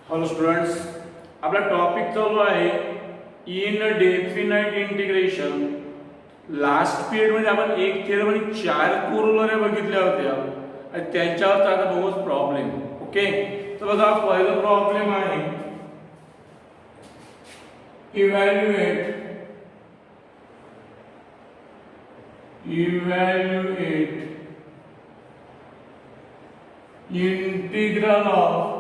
Hello students, आपला topic चालू आहे इनडेफिनाइट इंटिग्रेशन. लास्ट पिरियड मध्ये आपण एक थेरम आणि 4 कोरोलऱ्या बघितल्या होत्या आणि त्यांच्यावर आता बघू प्रॉब्लेम. ओके, तर बघा पहिला प्रॉब्लेम आहे evaluate integral of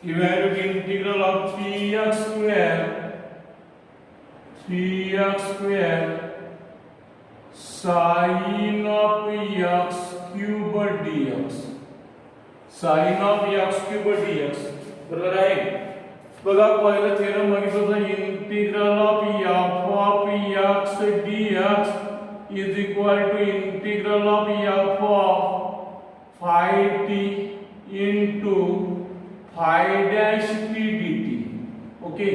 evaluate integral of 3x square sin of x cube dx sin of x cube dx. बरोबर आहे. बघा पहिलं थेरम बघितलं होतं integral of f of x dx is equal to integral of f of phi t into phi dash t dt. Okay,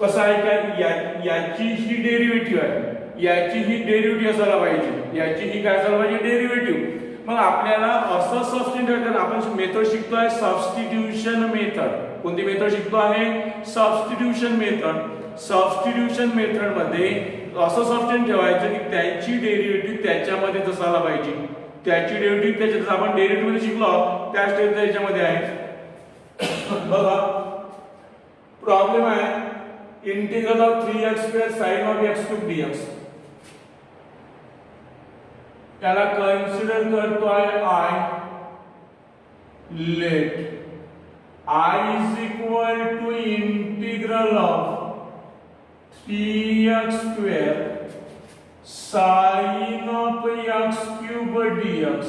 कसं आहे काय, याची ही डेरिव्हेटिव्ह आहे, याची ही डेरिव्हेटिव्ह असायला पाहिजे, याची ही काय असायला पाहिजे, डेरिव्हेटिव्ह. मग आपल्याला असं सबस्टिट्यूट करताना आपण मेथड शिकतोय सबस्टिट्यूशन मेथड. कोणती मेथड शिकतो आहे, सबस्टिट्यूशन मेथड. सबस्टिट्यूशन मेथड मध्ये असं सबस्टिट्यूट ठेवायचं की त्याची डेरिव्हेटिव्ह त्याच्यामध्ये असायला पाहिजे, त्याची डेरिव्हेटिव्ह त्याच्यात आपण डेरिव्हेटिव्ह मध्ये शिकलो त्या स्टेप त्याच्यामध्ये आहे. बघा प्रॉब्लेम आहे integral of 3x square sin of x cube dx. त्याला कन्सिडर करतोय I. Let I is equal to integral of 3x square sin of x cube dx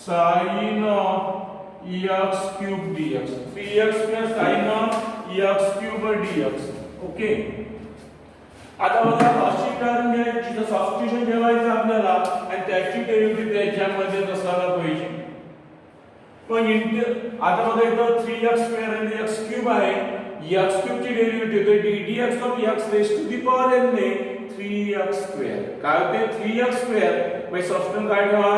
sin of x cube dx 3x square sin of x cube dx. Okay, आता बघा अशी term घ्यायची तर substitution ठेवायचं आपल्याला आणि त्याची डेरिव्हेटिव्ह त्याच्यामध्ये असायला पाहिजे. पण आता बघा इथं 3x स्क्वेअर आणि x क्यूब आहे, x क्यूब ची डेरिव्हेटिव्ह तर ddx of x raise to the power n ने 3x स्क्वेअर काय होते 3x स्क्वेअर. मग सबस्टिट्यूट काय ठेवा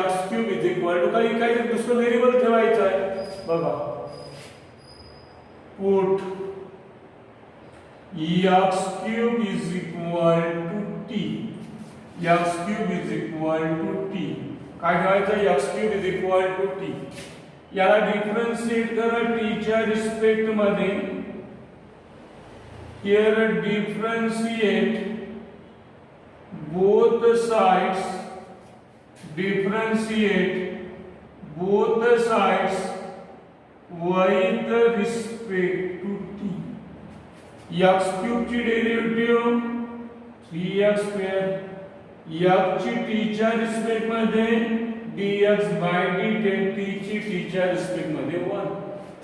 x cube is equal to काही दुसरं व्हेरिएबल ठेवायचं आहे. बघा put x cube is equal to t. x cube is equal to t. काय ठेवायचं x cube is equal to t. याला डिफरन्शिएट करा t च्या रिस्पेक्ट मध्ये. here differentiate both sides, differentiate both sides with respect to t. x cube ची derivative 3x square, x ची t च्या respect मध्ये dx by dt, t ची t च्या रिस्पेक्ट मध्ये 1.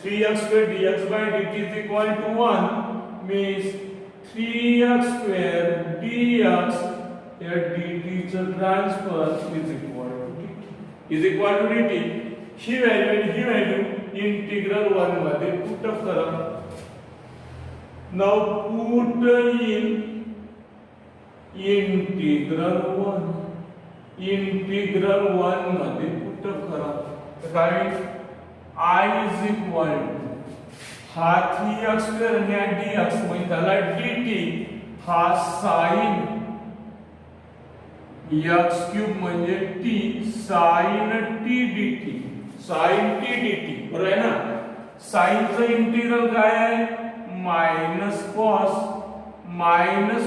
3x square dx by dt is equal to 1 means 3x square dx here dt च transfer is equal to dt is equal to dt. ही value integral 1 मध्ये put up करा. Now put in integral 1 मध्ये put up करा. तर काय I is equal to हा 3x square आणि हा dx म्हणजे त्याला dt हा sin x क्यूब म्हणजे t sin t dt sin t dt. बरोबर आहे ना. sin चं इंटिग्रल काय आहे minus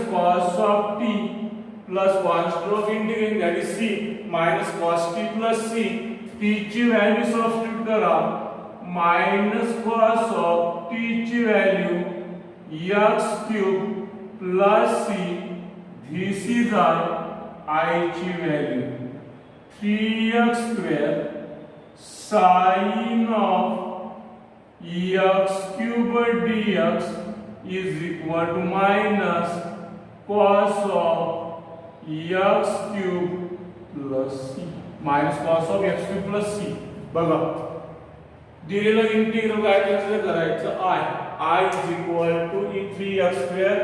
cos of t plus constant of integration that is c minus cos t plus c. t ची व्हॅल्यू सबस्टिट्यूट करा. minus cos of t ची value x cube plus c. this is I ची value 3x square sin of x cube dx is equal to minus cos of x cube plus c minus cos of x cube plus c. बघा दिलेलं इंटिग्रल काय करायचं I is equal to 3x square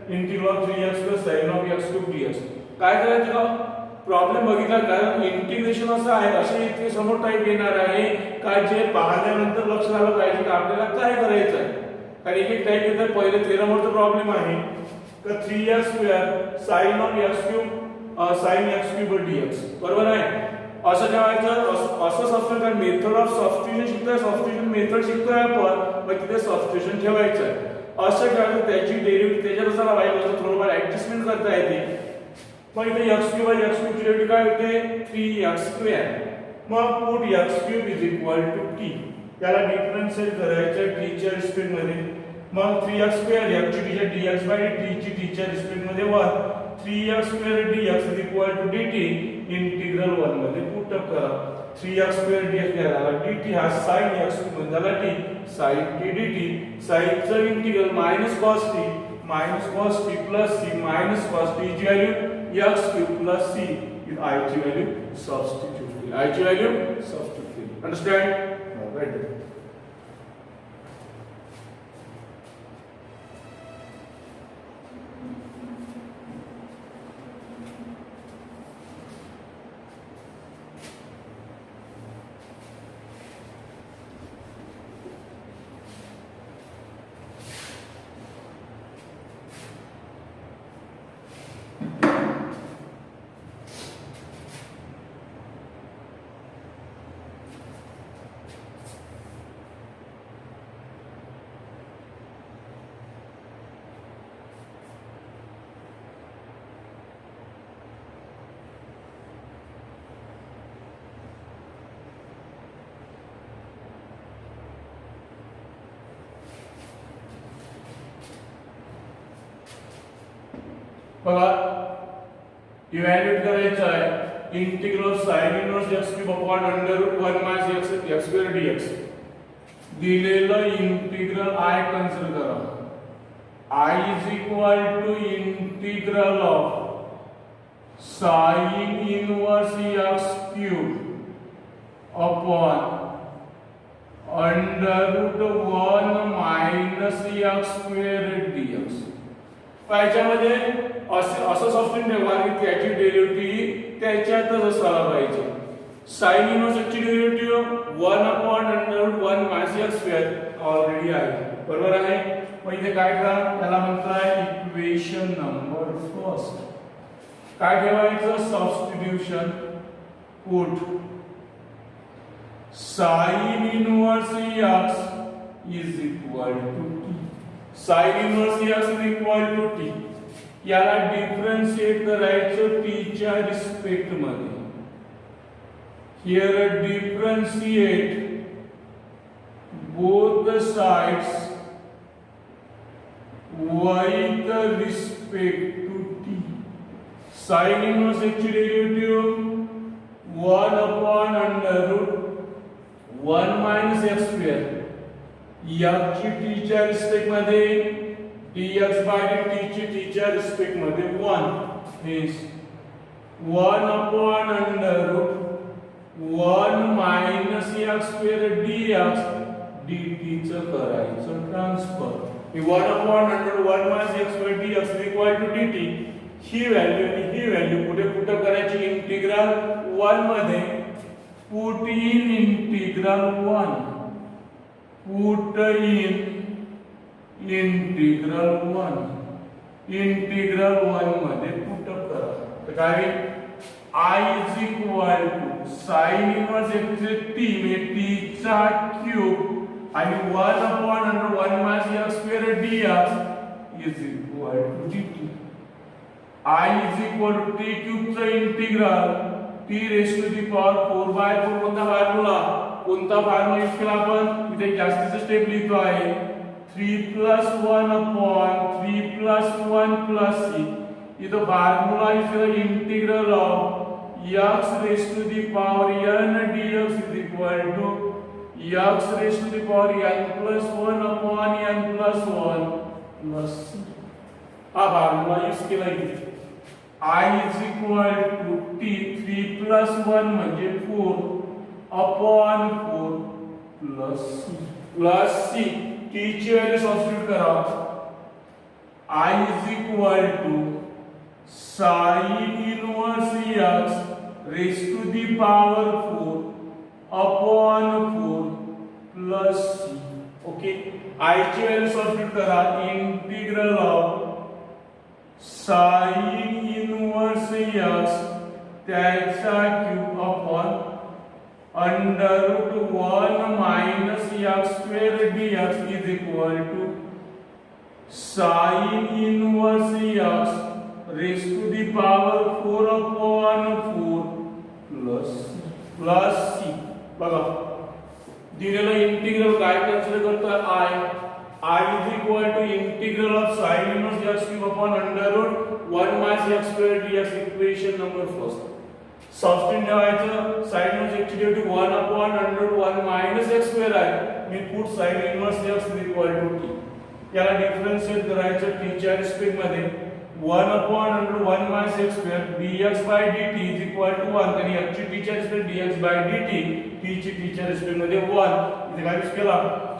integral of 3x square sin of x cube dx. काय करायचं problem बघितला कारण integration असं आहे, असे इतके समोर टाईप येणार आहे का जे पाहिल्यानंतर लक्ष झालं पाहिजे की आपल्याला काय करायचं आहे. कारण एक एक टाईप येतात. पहिले थेरमवरचा प्रॉब्लेम आहे का 3x² sin of x³ sin x³ dx बरोबर आहे. असं ठेवायचं, असं सबस्टिट्यूशन मेथड ऑफ सबस्टिट्यूशन शिकतोय, सबस्टिट्यूशन मेथड शिकतोय आपण, मग तिथे सबस्टिट्यूशन ठेवायचं आहे. असं ठेवायचं त्याची डेरिव्हेटिव्ह त्याच्यात असं पाहिजे, थोडंफार ऍडजस्टमेंट करता येते. मग इथे x³ ची डेरिव्हेटिव्ह काय होते 3x². मग पुट x³ t त्याला डिफरन्शिएट करायचं t च्या रिस्पेक्ट मध्ये. मग 3x² याची dx/dt ची t च्या रिस्पेक्ट मध्ये 1 3x² dx dt इंटिग्रल 1 मध्ये पुट अप करा. 3x² dx झाला dt हा sin x³ मध्ये झाला t sin t dt. sin चं integral -cos t plus c minus cos t ची value x³ plus c is I ची व्हॅल्यू सबस्टिट्यूट केली. I ची व्हॅल्यू सबस्टिट्यूट केली. अंडरस्टँड? राइट. बघा इव्हॅल्युएट करायचं आहे integral of sin inverse x³ upon √1 minus x² dx. दिलेलं integral I consider करा. I is equal to integral of sin inverse x³ upon √1 minus x² dx. याच्यामध्ये असं substitute ठेवा की त्याची डेरिव्हेटिव्ह त्याच्यातच असायला पाहिजे. sin इनवर्स ची डेरिव्हेटिव्ह 1/√1 मायनस x² ऑलरेडी आहे बरोबर आहे. मग इथे काय करा त्याला म्हणताय इक्वेशन नंबर फर्स्ट. काय ठेवायचं substitution put sin inverse x is equal to t. sin inverse x is equal to t. याला डिफरन्शिएट करायचं t च्या रिस्पेक्ट मध्ये. Here differentiate both the sides with respect to t. sin inverse ची derivative 1/√1 minus x². याची t च्या respect मध्ये dx/dt ची t च्या रिस्पेक्ट मध्ये 1 means 1/√1 minus x² dx dt चं करायचं transfer. 1/√1 minus x² dx equal to dt. ही व्हॅल्यू पुढे पुट करायची इंटिग्रल 1 मध्ये. Put in integral 1 put in integral 1 मध्ये पुट करा. तर काय I is equal to sin inverse t म्हणजे t चा क्यूब आणि 1/√1 minus x² dx is equal to dt. I is equal to t cube चा integral t raise to the power 4/4 कोणता formula use केला आपण इथे जास्तीचा स्टेप लिहितो आहे 3 plus 1 upon 3 plus 1 plus c. इथं फॉर्म्युला यूज केला integral of x raised to the power n dx is equal to x raised to the power n plus 1 upon n plus 1 plus c. हा formula use केला इथे. I is equal to t 3 plus 1 म्हणजे 4 upon 4 plus c. t ची value substitute करा. I is equal to sin inverse x raised to the power 4 upon 4 plus c. Okay, I ची value substitute करा. Integral of sin inverse x त्याचा cube upon under root 1 minus x square dx is equal to sin inverse x raise to the power 4 upon 4 plus c. बघा दिलेलं इंटिग्रल काय consider करतोय I is equal to integral of sin inverse x cube upon under root 1 minus x square dx. Equation number first substitute ठेवायचं. sin inverse x ची derivative 1 upon under root 1 minus x square आहे. मी put sin inverse x is equal to t. याला differentiate करायचं t च्या respect मध्ये 1 upon under root 1 minus x square dx by dt is equal to 1. आणि x ची t च्या respect dx by dt, t ची t च्या respect मध्ये 1. इथे काय यूज केला?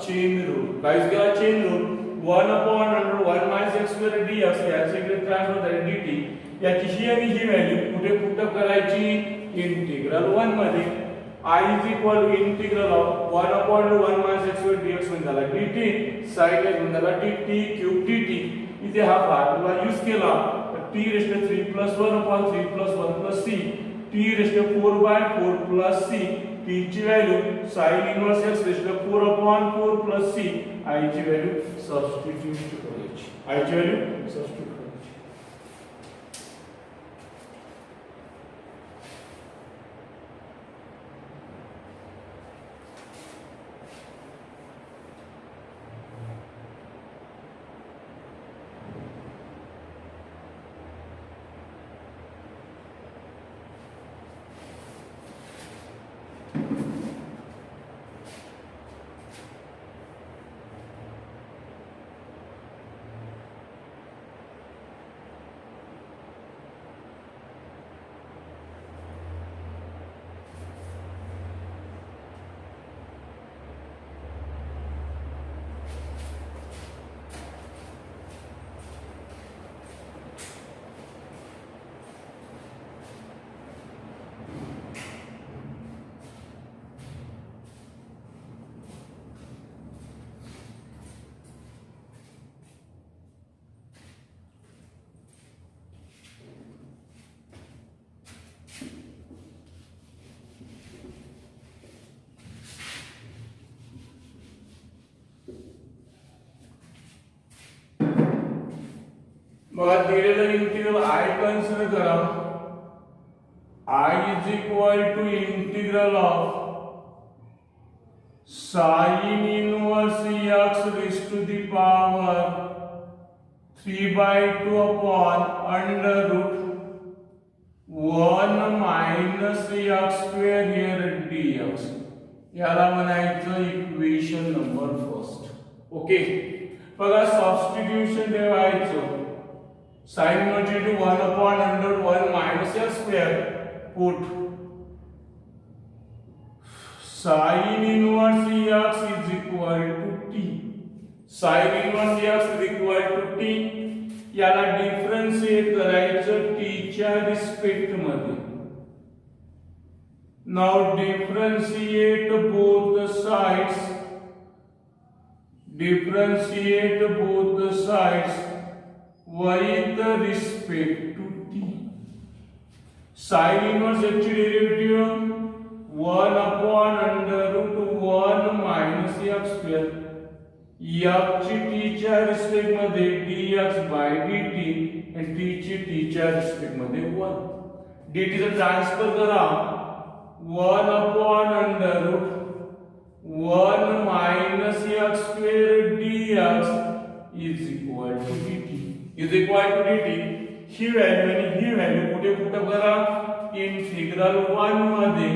Chain rule. काय यूज केला? Chain rule. 1 upon under root 1 minus x square dx याचे इकडे ट्रान्सफर झाले dt. याची ही आणि ही व्हॅल्यू कुठे पुट अप करायची? इंटिग्रल 1 मध्ये. I is equal to integral of 1 upon 1 minus x square dx म्हणजे झाला dt, साइड ला म्हणजे झाला dt क्यूब dt. इथे हा फॉर्म्युला यूज केला तर t raised 3 plus 1 upon 3 plus 1 plus c, t raised 4 by 4 plus c. t ची value sin inverse x raised 4 upon 4 plus c. I ची व्हॅल्यू सबस्टिट्यूट करायची. I ची व्हॅल्यू सबस्टिट्यूट करायची. बघा दिलेलं इंटिग्रल I कन्सिडर करा. I is equal to integral of sin inverse x raise to the power 3/2 upon under root 1 minus x square here dx. याला म्हणायचं equation number first. Okay, बघा substitution ठेवायचं. sin inverse two 1 upon under 1 minus x square. Put sin inverse x is equal to t. sin inverse x is equal to t. याला differentiate करायचं t च्या respect मध्ये. Now differentiate both the sides. Differentiate both the sides with respect to t. sin inverse x ची derivative 1 upon under root 1 minus x square. x ची t च्या respect मध्ये dx by dt आणि t ची t च्या respect मध्ये 1. dt चा transfer करा. 1 upon under root 1 minus x square dx is equal to dt. is equal to dt. ही व्हॅल्यू आणि ही व्हॅल्यू कुठे पुट करा? इंटिग्रल 1 मध्ये.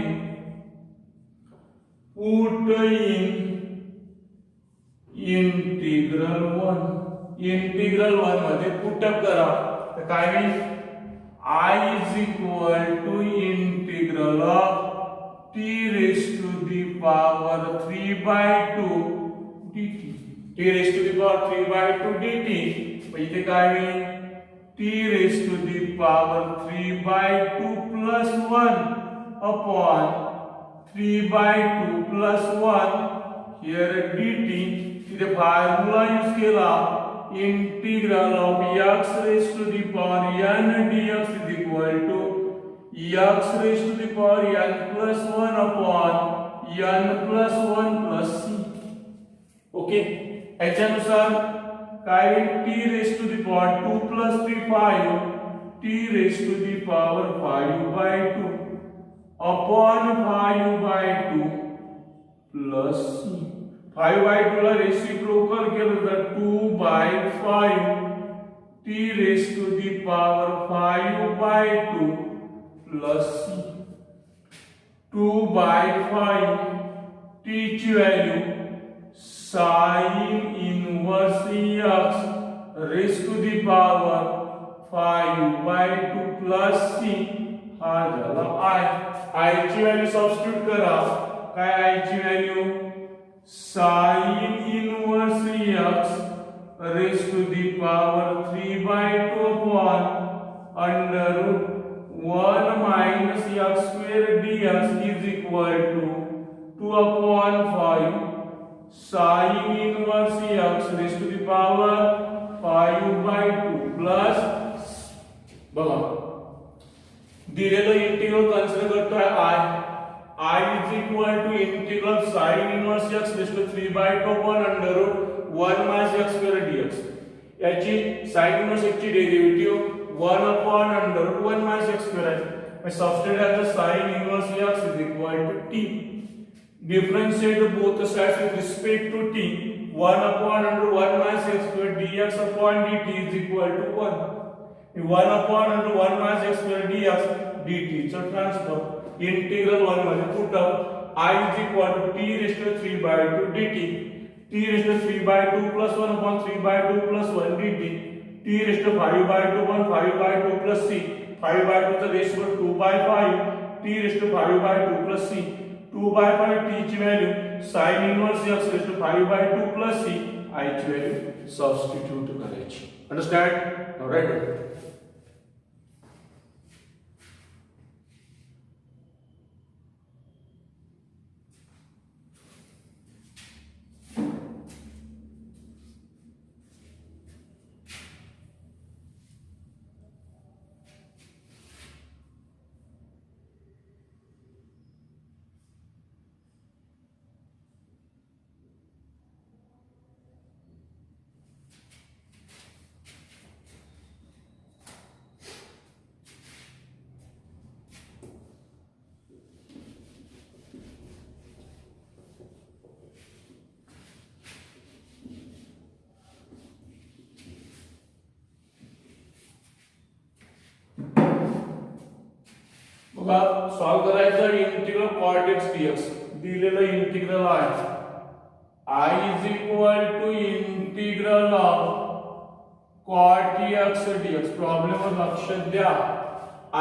Put in integral 1. इंटिग्रल 1 मध्ये पुट करा तर काय होईल? I is equal to integral of t raised to the power 3/2 dt. t raised to the power 3/2 dt. इथे काय होईल? t raised to the power 3 by 2 plus 1 upon 3 by 2 plus 1 here dt. इथे formula use केला integral of x raised to the power n dx is equal to x raised to the power n plus 1 upon n plus 1 plus c. Okay, याच्यानुसार काय t raised to the power 2 plus 3 5 t raised to the power 5 by 2 upon 5 by 2 plus c. 5 by 2 ला reciprocal केलं तर 2 by 5 t raised to the power 5 by 2 plus c. 2 by 5 t ची value sin inverse x raised to the power 5 by 2 plus c हा झाला i ची value substitute करा. काय i ची value sin inverse x raised to the power 3 by 2 upon under root 1 minus x square dx is equal to 2 upon 5 sin inverse x raised to the power 5 by 2 plus बघा दिलेलं integral consider करतोय I is equal to integral sin inverse x raised to 3 by 2 upon under root 1 minus x square dx. याची sin inverse x ची derivative 1 upon under root 1 minus x square आहे. मैं substitute as the sin inverse x is equal to t. Differentiate both the sides with respect to t. 1 upon under 1 minus x square dx upon dt is equal to 1. 1 upon under 1 minus x square dx dt चा transfer integral 1 मध्ये put I is equal to t raised to 3 by 2 dt. t raised to 3 by 2 plus 1 upon 3 by 2 plus 1 dt. t raised to 5 by 2 upon 5 by 2 plus c. 5 by 2 चा ratio 2 by 5 t raised to 5 by 2 plus c. 2 by 5 t ची value sin inverse x raised to 5 by 2 plus c. I ची value substitute करायची. Understand? Now right. बघा solve करायचं integral cot x dx दिलेलं integral आहे I is equal to integral of cot x dx. Problem वर लक्ष द्या.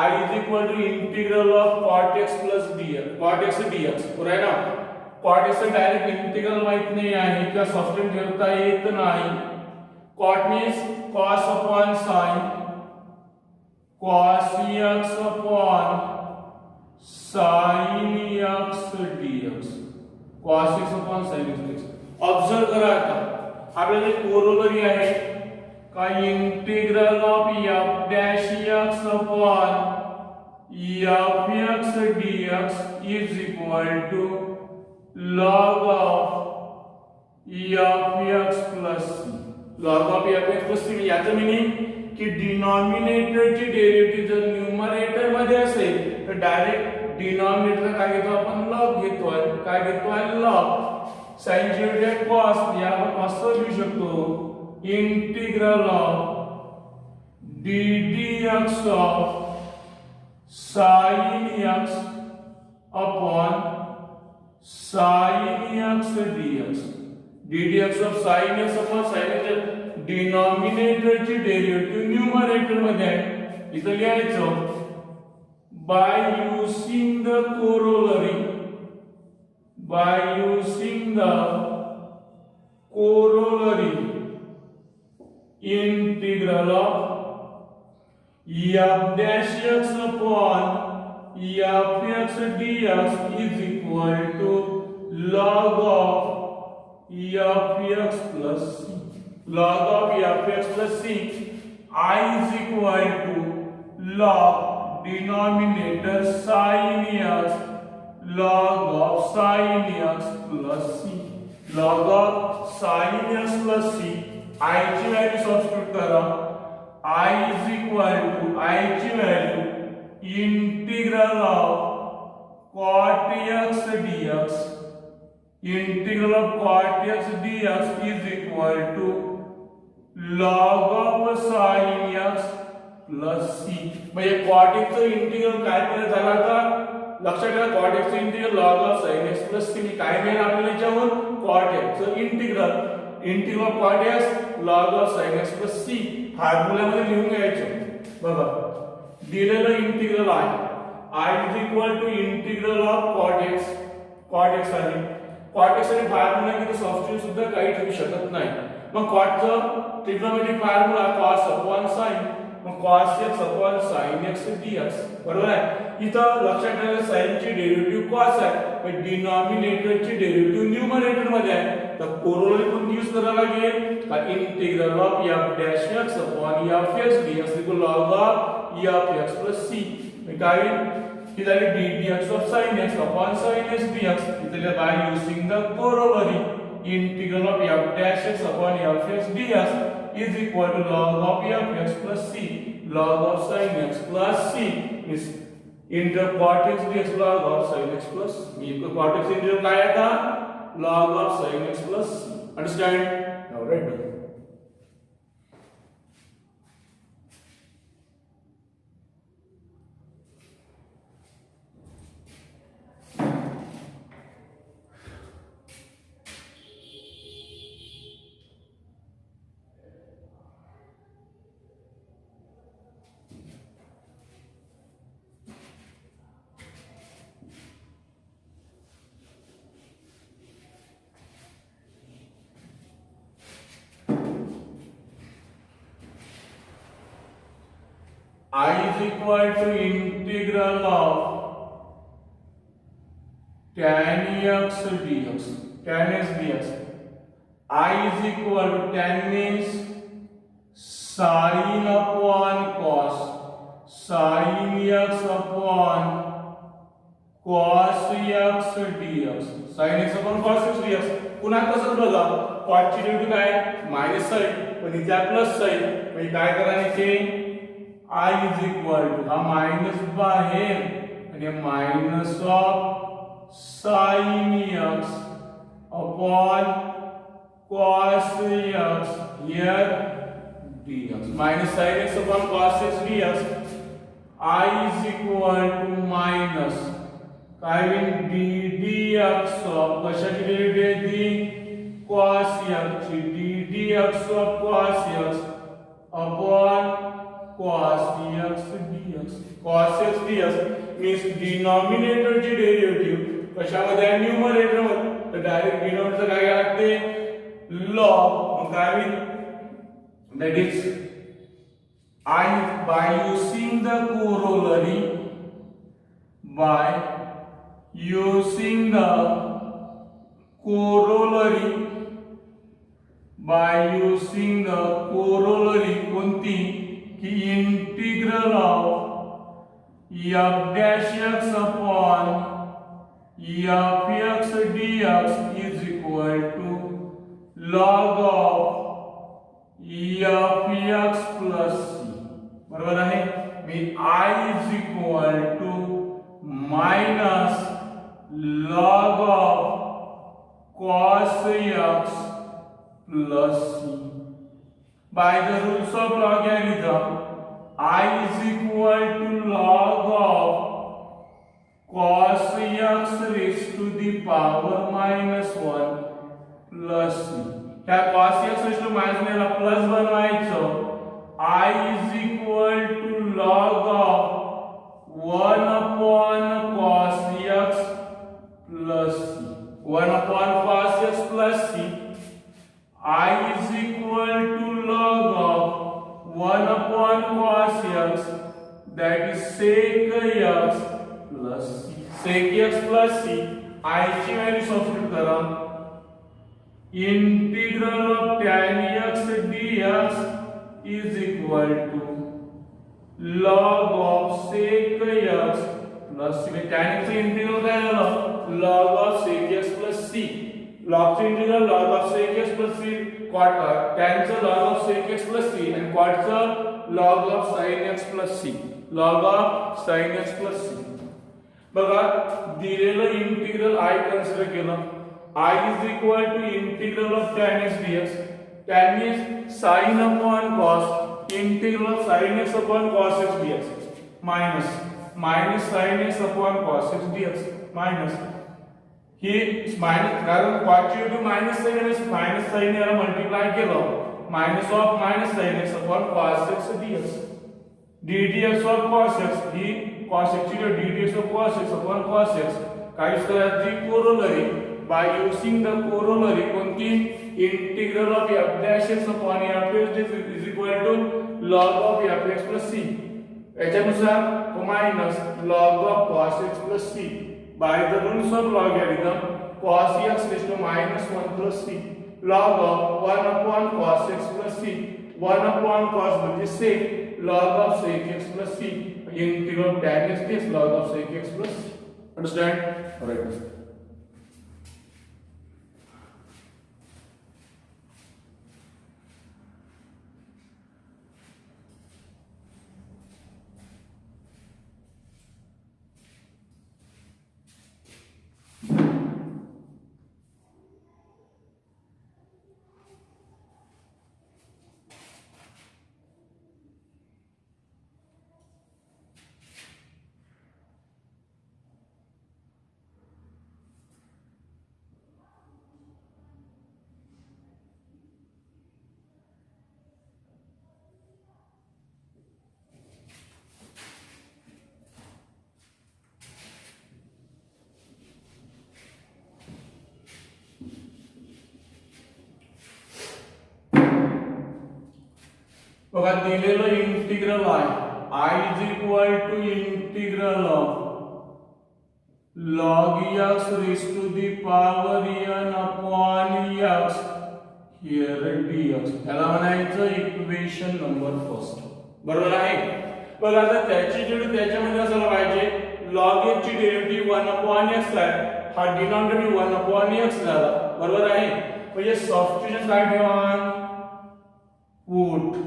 I is equal to integral of cot x plus dx. cot x dx बरोबर आहे ना. cot x डायरेक्ट इंटिग्रल माहित नाही आहे किंवा सबस्टिट्यूट ठेवता येत नाही. cot means cos upon sin cos x upon sin x dx. cos x upon sin x dx. Observe करा आता आपल्याला कोरोलरी आहे का integral of f dash x upon f x dx is equal to log of f x plus c. log of f x plus c याचं meaning की denominator ची derivative जर numerator मध्ये असेल तर डायरेक्ट डिनॉमिनेटर काय घेतो आपण लॉग घेतोय. काय घेतोय लॉग. sin ची डेरिव्हेटिव्ह cos या आपण असं लिहू शकतो integral of ddx of sin x upon sin x dx. ddx of sin x upon sin x denominator ची डेरिव्हेटिव्ह न्यूमरेटर मध्ये आहे. इथं लिहायचं by using the corollary integral of f dash x upon f x dx is equal to log of f x plus c. Log of f x plus c, I is equal to log denominator sin x log of sin x plus c. Log of sin x plus c, I ची value substitute करा. I is equal to I ची value integral of cot x dx. Integral of cot x dx is equal to log of sin x plus c. म्हणजे cot x चं integral काय केलं झालं आता लक्षात ठेवा. cot x चं integral log of sin x plus c. काय मिळेल आपल्याला याच्यावर cot x चं integral of cot x log of sin x plus c फॉर्म्युल्यामध्ये लिहून घ्यायचं. बघा दिलेलं इंटिग्रल आहे I is equal to integral of cot x आहे. cot x आणि फॉर्म्युला किती सबस्टिट्यूट सुद्धा काही ठेवू शकत नाही. मग cot चा trigonometric formula cos upon sin, मग cos x upon sin x dx. बरोबर आहे. इथं लक्षात ठेवा sin ची डेरिव्हेटिव्ह cos आहे, पण डिनॉमिनेटर ची डेरिव्हेटिव्ह न्यूमरेटर मध्ये आहे. तर कोरोलरी कोणती यूज करायला लागेल का integral of f dash x upon f x dx equal log of f x plus c. काय ही झाली ddx of sin x upon sin x dx. इथे by using the corollary integral of f dash x upon f x dx is equal to log of f x plus c. log of sin x plus c is integral cot x dx log of sin x plus c. cot x integral काय आहे था log of sin x plus c. Understand? Now write down. I is equal to integral of tan x dx. Tan x dx. I is equal to tan means sin upon cos. Sin x upon cos x dx. Sin x upon cos x dx. पुन्हा तसंच बघा cot ची derivative काय minus sign, पण इथे plus sign. म्हणजे काय करायचे I is equal to हा मायनस बाहेर आणि minus of sin x upon cos x here dx. minus sin x upon cos x dx. I is equal to minus काय होईल ddx of कशाची डेरिव्हेटिव्ह ती cos x ची ddx of cos x upon cos x dx. cos x dx means denominator ची derivative कशामध्ये आहे numerator मध्ये. तर डायरेक्ट डिनॉमिनेटर काय घ्यायला लागते log. मग काय होईल that is I by using the corollary कोणती की integral of f dash x upon f x dx is equal to log of f x plus c. बरोबर आहे. मी I is equal to minus log of cos x plus c. By the rules of logarithm, I is equal to log of cos x raised to the power minus 1 plus c. क्या cos x raised to minus 1 ला plus बनवायचं. I is equal to log of 1 upon cos x plus c. 1 upon cos x plus c. I is equal to log of 1 upon cos x plus c I ची value substitute करा integral of tan x dx is equal to log of sec x plus c tan x चे integral काय झालं log of sec x plus c log चे integral log of sec x plus c cot tan चं log of sec x plus c आणि cot चं log of sin x plus c log of sin x plus c बघा दिलेलं integral I consider केलं I is equal to integral of tan x dx that means sin upon cos integral of sin x upon cos x dx minus sin x upon cos x dx minus he minus कारण cot ची value minus sin याला multiply केलं minus of minus sin x upon cos x dx ddx of cos x he cos x ची ddx of cos x upon cos x काय करायची corollary by using the corollary कोणती integral of f dash x upon f x is equal to log of f x plus c याच्यानुसार तो minus log of cos x plus c by the rules of logarithm cos x raised to minus 1 plus c log of 1 upon cos x plus c 1 upon cos म्हणजे sec log of sec x plus c integral of tan x dx log of sec x plus c understand all right बघा दिलेलं integral आहे I is equal to integral of log x raised to the power n upon x here dx याला म्हणायचं equation number first बरोबर आहे बघा आता त्याची जेवढी त्याच्यामध्ये असायला पाहिजे log x ची डेरिव्हेटिव्ह 1 upon x आहे हा डिनॉमिनेटर 1 upon x झाला बरोबर आहे म्हणजे सबस्टिट्यूशन काय ठेवा put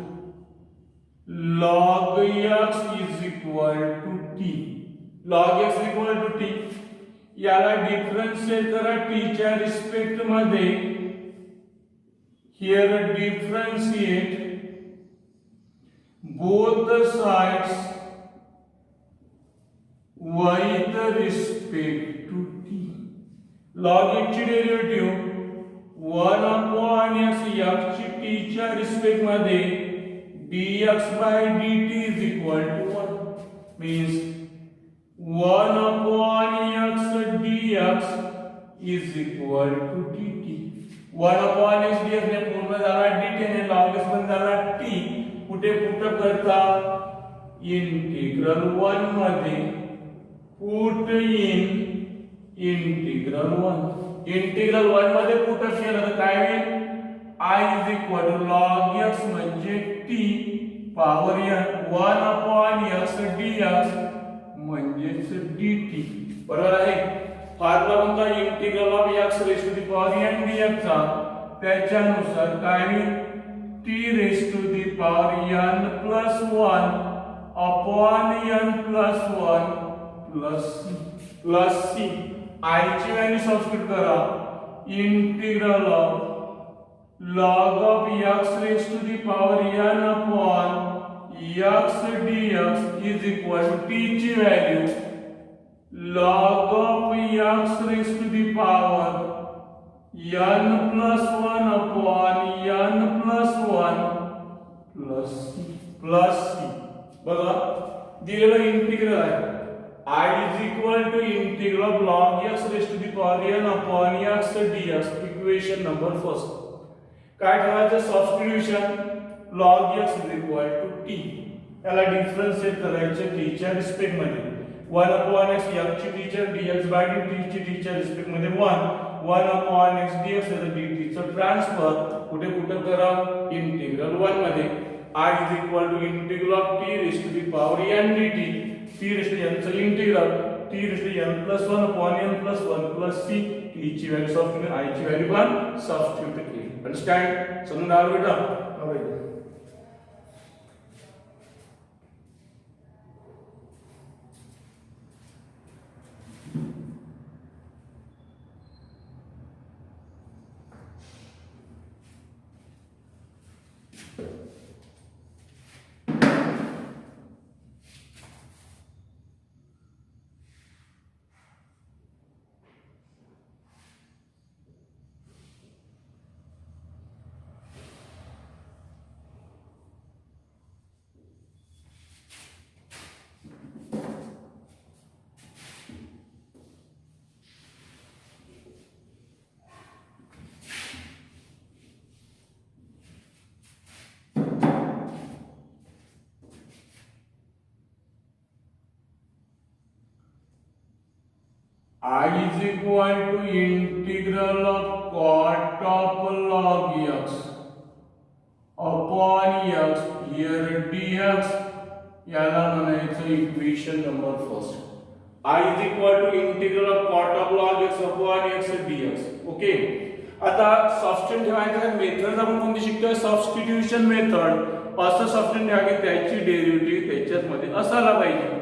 log x is equal to t log x equal to t याला डिफरन्शिएट करा t च्या रिस्पेक्ट मध्ये here differentiate both the sides with respect to t log x ची डेरिव्हेटिव्ह 1 upon x ची t च्या respect मध्ये dx by dt is equal to 1 means 1 upon x dx is equal to dt 1 upon x dx ने पूर्ण झाला dt ने log x पण झाला t कुठे पुट करता इंटिग्रल 1 मध्ये पुट इन इंटिग्रल 1 इंटिग्रल 1 मध्ये पुट केलं तर काय होईल I is equal to log x म्हणजे t power n 1 upon x dx म्हणजेच dt बरोबर आहे फॉर्म्युला कोणता integral of x raise to the power n dx चा त्याच्यानुसार काय t raise to the power n plus 1 upon n plus 1 plus c I ची value substitute करा integral of log of x raised to the power n upon x dx is equal to t ची value log of x raised to the power n plus 1 upon n plus 1 plus c बघा दिलेलं integral आहे I is equal to integral of log x raised to the power n upon x dx equation number first काय करायचं substitution log x is equal to t याला differentiate करायचं t च्या respect मध्ये 1 upon x ची teacher dx by dt ची teacher respect मध्ये 1 upon x dx dt चा ट्रान्सफर कुठे कुठे करा इंटिग्रल 1 मध्ये I is equal to integral of t raised to the power n dt t raised to n चा integral t raised to n plus 1 upon n plus 1 plus c t ची value substitute I ची value पण substitute केली understand समजून आलं बेटा alright I is equal to integral of cot of log x upon x here dx याला म्हणायचं equation number first I is equal to integral of cot of log x upon x dx okay आता substitute ठेवायचं method आपण कोणती शिकतोय substitution method असं substitute घ्या की त्याची डेरिव्हेटिव्ह त्याच्यात मध्ये असायला पाहिजे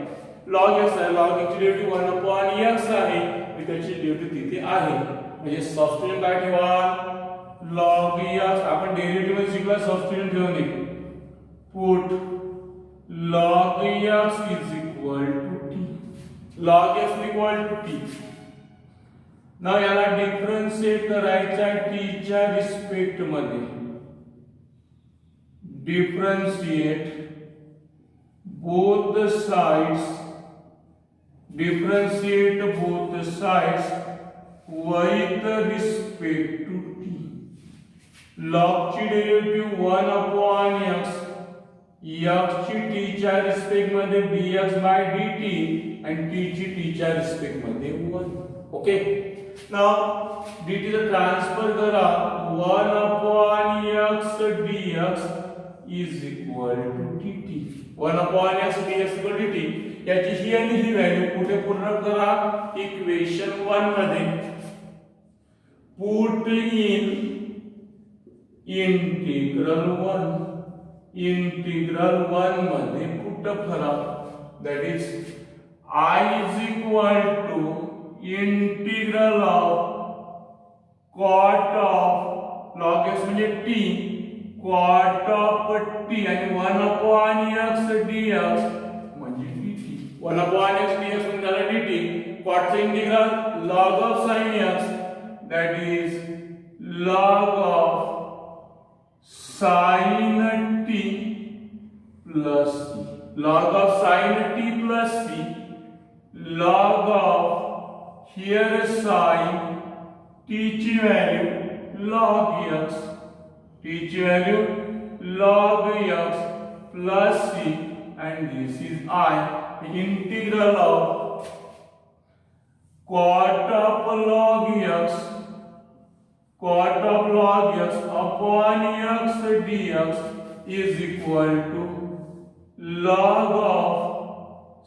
log x आहे log x ची डेरिव्हेटिव्ह 1 upon x आहे आणि त्याची डेरिव्हेटिव्ह तिथे आहे म्हणजे सबस्टिट्यूट काय ठेवा log x आपण डेरिव्हेटिव्ह मध्ये शिकला सबस्टिट्यूट ठेवून they put log x is equal to t log x is equal to t नाव याला डिफरन्शिएट करायचा t च्या रिस्पेक्ट मध्ये differentiate both the sides differentiate both the sides with respect to t log ची derivative 1 upon x x ची t च्या respect मध्ये dx by dt आणि t ची t च्या रिस्पेक्ट मध्ये 1 ओके नाउ dt चा ट्रान्सफर करा 1 upon x dx is equal to dt 1 upon x dx equal to dt याची ही आणि ही व्हॅल्यू कुठे पूर्ण करा इक्वेशन 1 मध्ये पुट इन इंटिग्रल 1 मध्ये पुट करा that is I is equal to integral of cot of log x म्हणजे t cot of t आणि 1 upon x dx म्हणजे dt 1 upon x dx म्हणजे झाला dt cot चे integral log of sin x that is log of sin t plus c log of sin t plus c log of here sin t ची value log x t ची value log x plus c and this is I the integral of cot of log x upon x dx is equal to log of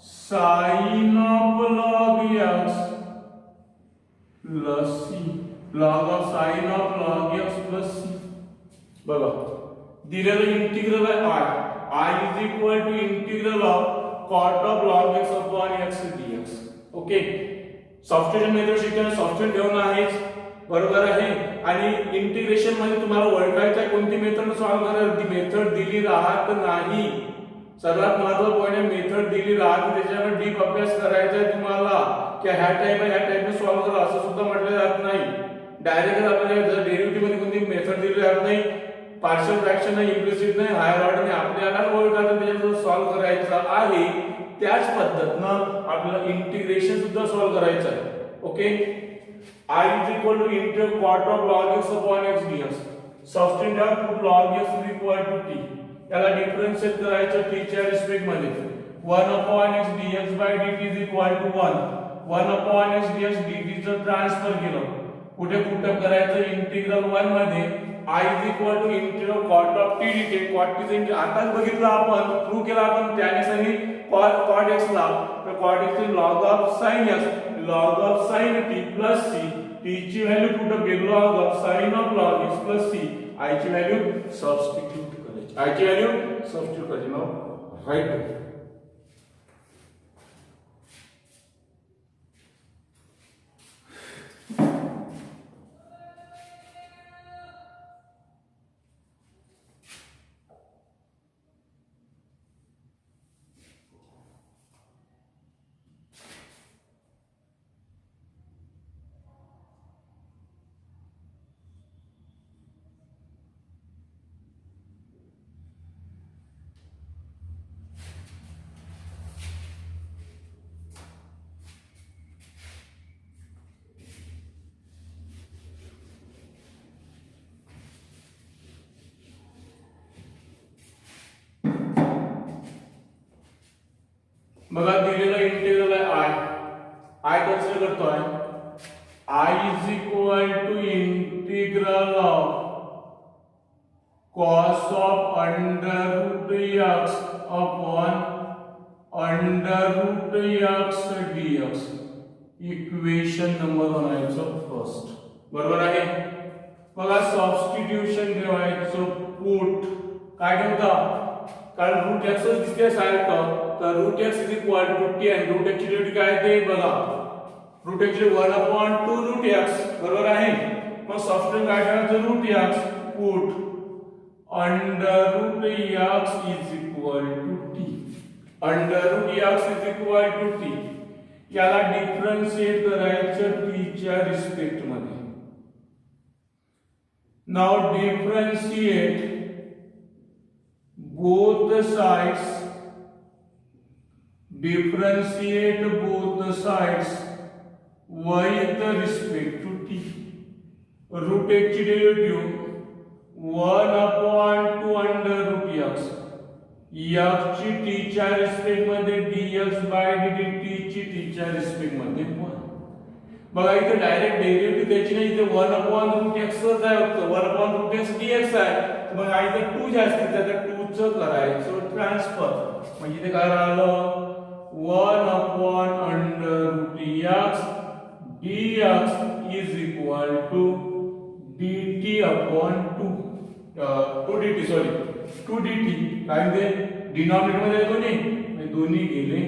sin of log x plus c log of sin of log x plus c बघा दिलेलं integral आहे I is equal to integral of cot of log x upon x dx okay substitution method शिकताना substitute ठेवणं आहेच बरोबर आहे आणि integration मध्ये तुम्हाला ओळखायचं कोणती मेथड सॉल्व करायला ती मेथड दिली राहत नाही सर्वात महत्त्वाचा पॉइंट आहे मेथड दिली राहत त्याच्यावर डीप अभ्यास करायचा आहे तुम्हाला की ह्या टाइपने सॉल्व करा असं सुद्धा म्हटलं जात नाही डायरेक्ट आपल्याला जर डेरिव्हेटिव्ह मध्ये कोणती मेथड दिली जात नाही पार्शियल फ्रॅक्शन नाही इम्प्लिसिट नाही हायर ऑर्डरने आपल्याला ओळखायचं त्याच्यावर सॉल्व करायचं आहे त्याच पद्धतीनं आपल्याला इंटिग्रेशन सुद्धा सॉल्व करायचं आहे okay I is equal to integral cot of log x upon x dx substitute put log x is equal to t याला डिफरन्शिएट करायचं t च्या रिस्पेक्ट मध्ये 1 upon x dx by dt is equal to 1 upon x dx dt चं transfer केलं कुठे put up करायचं integral 1 मध्ये I is equal to integral cot of t dt cot t चे आताच बघितलं आपण प्रूव्ह केला आपण त्याने सनी cot x ला तर cot x चे log of sin t plus c t ची व्हॅल्यू पुटअप केली log of sin of log x plus c I ची व्हॅल्यू सबस्टिट्यूट करायची I ची व्हॅल्यू सबस्टिट्यूट करायची नाउ राइट बघा दिलेला इंटिग्रल आहे I कन्सिडर करतोय I is equal to integral of cos of under root x upon under root x dx equation number 1 आहे first बरोबर आहे बघा सबस्टिट्यूशन ठेवायचं पुट काय ठेवता कारण रूट x दिसते सारखं तर root x is equal to t आणि रूट x ची व्हॅल्यू काय ते बघा root x 1 upon 2 root x बरोबर आहे मग सबस्टिट्यूट काय करायचं root x put under root x is equal to t under root x is equal to t याला डिफरन्शिएट करायचं t च्या रिस्पेक्ट मध्ये now differentiate both sides with respect to t root x ची derivative 1 upon 2 under root x x ची t च्या respect मध्ये dx by dt t ची t च्या रिस्पेक्ट मध्ये 1 बघा इथे डायरेक्ट डेरिव्हेटिव्ह त्याची नाही इथे 1 upon root x च आहे फक्त 1 upon root x dx आहे मग इथे 2 जास्त त्याचा 2 च करायचं ट्रान्सफर म्हणजे इथे काय राहिलं 1 upon under root x dx is equal to dt upon 2 dt sorry 2 dt काय ते डिनॉमिनेटर मध्ये दोन्ही दोन्ही गेले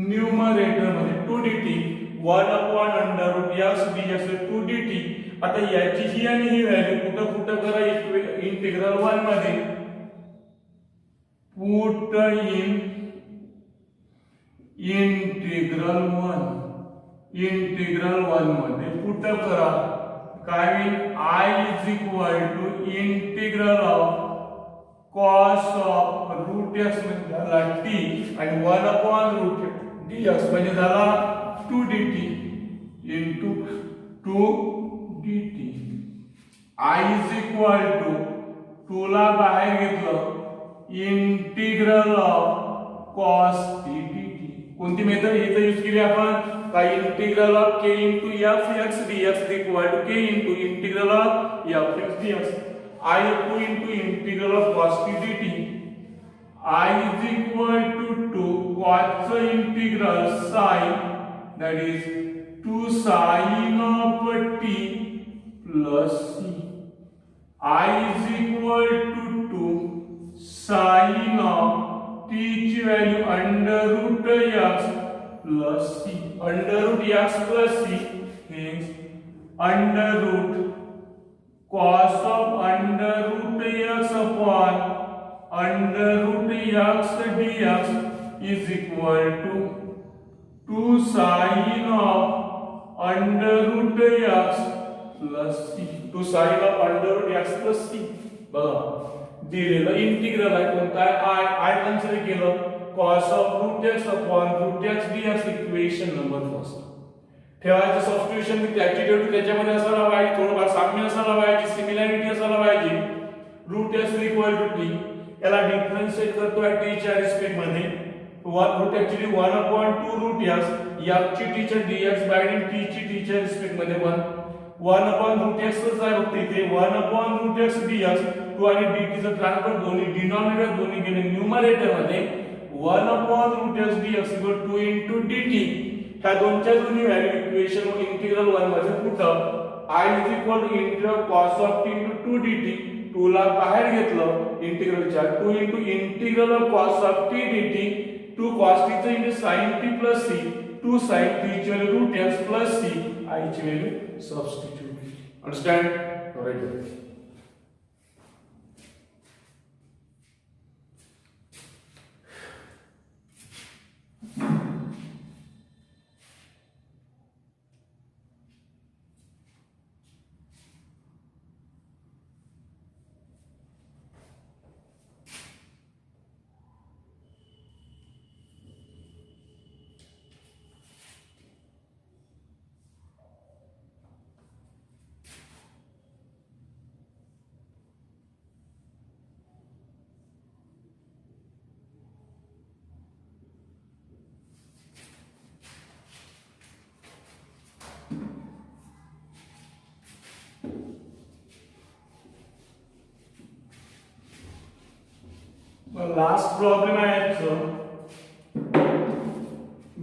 न्यूमरेटर मध्ये 2 dt 1 upon under root x dx 2 dt आता याची ही आणि ही व्हॅल्यू कुठं करा इंटिग्रल 1 मध्ये पुट इन इंटिग्रल 1 मध्ये पुट करा काय होईल I is equal to integral of cos of root x म्हणजे झाला t आणि 1 upon root dx म्हणजे झाला 2 dt into 2 dt I is equal to 2 ला बाहेर घेतलं integral of cos t dt कोणती मेथड इथे यूज केली आपण काय integral of k into f x dx equal to k into integral of f x dx I into integral of cos t dt I is equal to 2 cos integral sin that is 2 sin of t plus c I is equal to 2 sin of t ची value under root x plus c under root x plus c hence under root cos of under root x upon under root x dx is equal to 2 sin of under root x plus c 2 sin of under root x plus c बघा दिलेलं integral आहे कोणता आहे I consider केलं cos of root x upon root x dx equation number first ठेवायचं substitution with त्याची derivative त्याच्यामध्ये असायला पाहिजे थोडंफार साम्य असायला पाहिजे सिमिलॅरिटी असायला पाहिजे root x equal to t याला डिफरन्शिएट करतोय t च्या रिस्पेक्ट मध्ये रूट ऍक्च्युअली 1/2 रूट x ची टीचर dx बाय dt ची टीचर रिस्पेक्ट मध्ये 1 रूट x च आहे फक्त इथे 1 रूट x dx 2 आणि dt चं ट्रान्सफर दोन्ही डिनॉमिनेटर दोन्ही गेले न्यूमरेटर मध्ये 1 route x dx 2 into dt ह्या दोनच्या दोन्ही व्हॅल्यू इक्वेशन इंटिग्रल 1 मध्ये put up I is equal to integral cos of t into 2 dt 2 ला बाहेर घेतलं इंटिग्रलच्या 2 into integral of cos of t dt 2 cos t चं into sin t plus c 2 sin t ची value root x plus c I ची value substitute understand right last problem आहे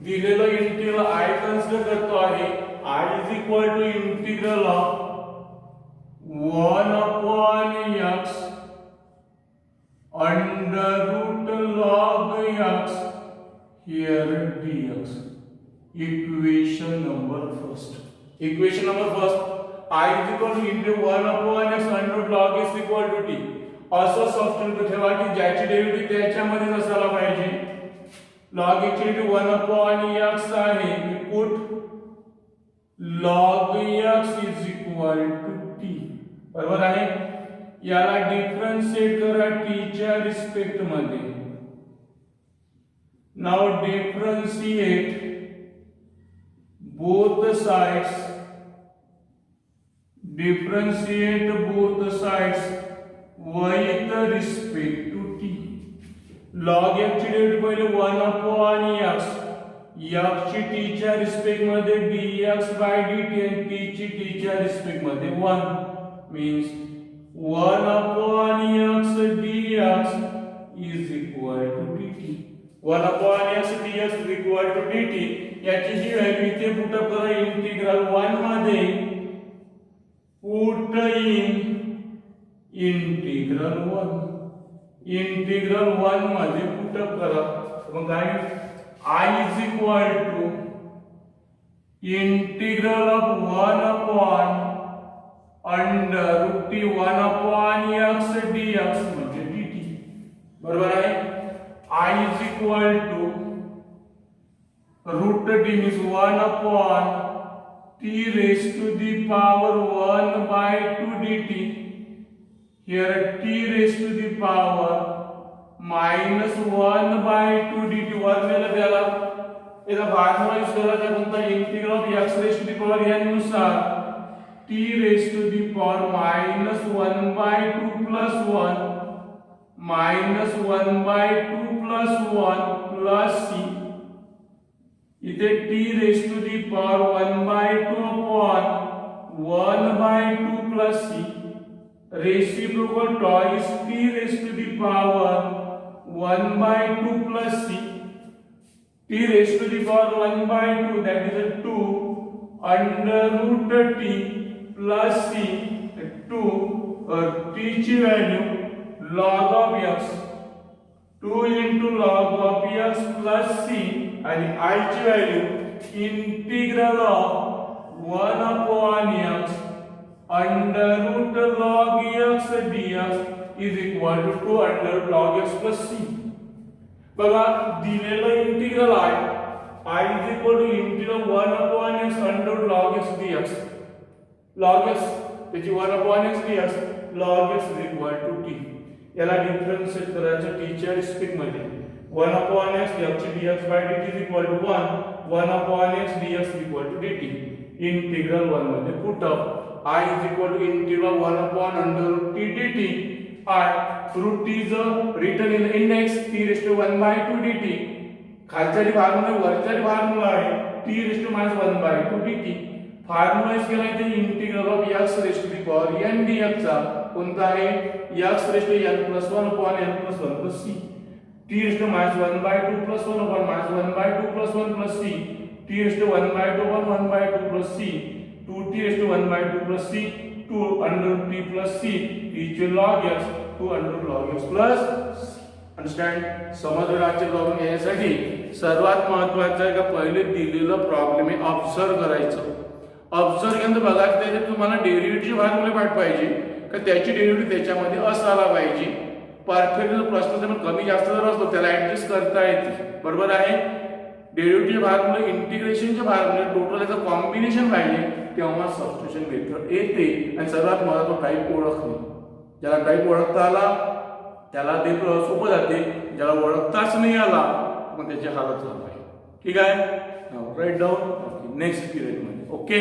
दिलेलं integral I consider करतो आहे I is equal to integral of 1 upon x under root log x here dx equation number first I is equal to integral 1 upon x under root log x equal to t असं substitute ठेवा की ज्याची derivative त्याच्यामध्येच असायला पाहिजे log x ची derivative 1 upon x आहे मी put log x is equal to t बरोबर आहे याला डिफरन्शिएट करा t च्या रिस्पेक्ट मध्ये now differentiate both sides with respect to t log x ची डेरिव्हेटिव्ह पहिले 1 upon x x ची t च्या रिस्पेक्ट मध्ये dx by dt आणि t ची t च्या रिस्पेक्ट मध्ये 1 means 1 upon x dx is equal to dt 1 upon x dx is equal to dt याची जी व्हॅल्यू इथे पुट अप करा इंटिग्रल 1 मध्ये पुट इन इंटिग्रल 1 मध्ये पुट अप करा मग काय I is equal to integral of 1 upon under root t 1 upon x dx म्हणजे dt बरोबर आहे I is equal to root t means 1 upon t raised to the power 1 by 2 dt here t raised to the power minus 1 by 2 dt वर्गलेला त्याला याचा भागवाईस करायचा कोणता integral of x raised to the power n नुसार t raised to the power minus 1 by 2 plus 1 minus 1 by 2 plus 1 plus c इथे t raised to the power 1 by 2 upon 1 by 2 plus c reciprocal twice t raised to the power 1 by 2 plus c t raised to the power 1 by 2 that is a 2 under root t plus c 2 t ची value log of x 2 into log of x plus c आणि I ची value integral of 1 upon x under root log x dx is equal to 2 under log x plus c बघा दिलेलं integral आहे I is equal to integral 1 upon x under log x dx log x त्याची 1 upon x dx log x is equal to t याला differentiate करायचं t च्या respect मध्ये 1 upon x ची dx by dt is equal to 1 upon x dx is equal to dt integral 1 मध्ये put up I is equal to integral 1 upon under root t dt I root t is written in the index t raised to 1 by 2 dt खालच्या formula वरच्या formula आहे t⁻⁻1/2 dt. Formula is केला इथे integral of x⁻n dx चा कोणता आहे x⁻n+1/n+1 t⁻⁻1/2 + 1/(-1/2 + 1 + c t⁻⁻1/2 + c 2t⁻1/2 + c 2 + c equal log x 2 log x plus c. Understand? समजलं? आजचे प्रॉब्लेम घेण्यासाठी सर्वात महत्त्वाचं आहे का पहिले दिलेलं प्रॉब्लेम आहे ऑब्झर्व करायचं. ऑब्झर्व केल्यानंतर बघा त्याच्यात तुम्हाला डेरिव्हेटिव्ह फॉर्म्युला पाठ पाहिजे का त्याची डेरिव्हेटिव्ह त्याच्यामध्ये असायला पाहिजे. परफेक्ट जर प्रश्न जर कमी जास्त जर असतो त्याला ऍडजस्ट करता येते. बरोबर आहे? डेरिव्हेटिव्ह फॉर्म्युला इंटिग्रेशनचे फॉर्म्युला टोटल याचं कॉम्बिनेशन पाहिजे तेव्हा सबस्टिट्यूशन मेथड येते. आणि सर्वात महत्त्वाचं टाईप ओळखणे. ज्याला टाईप ओळखता आला त्याला ते सोपं जाते. ज्याला ओळखताच नाही आला मग त्याची हालत झाली. ठीक आहे? राईट डाऊन नेक्स्ट पिरियड मध्ये. ओके.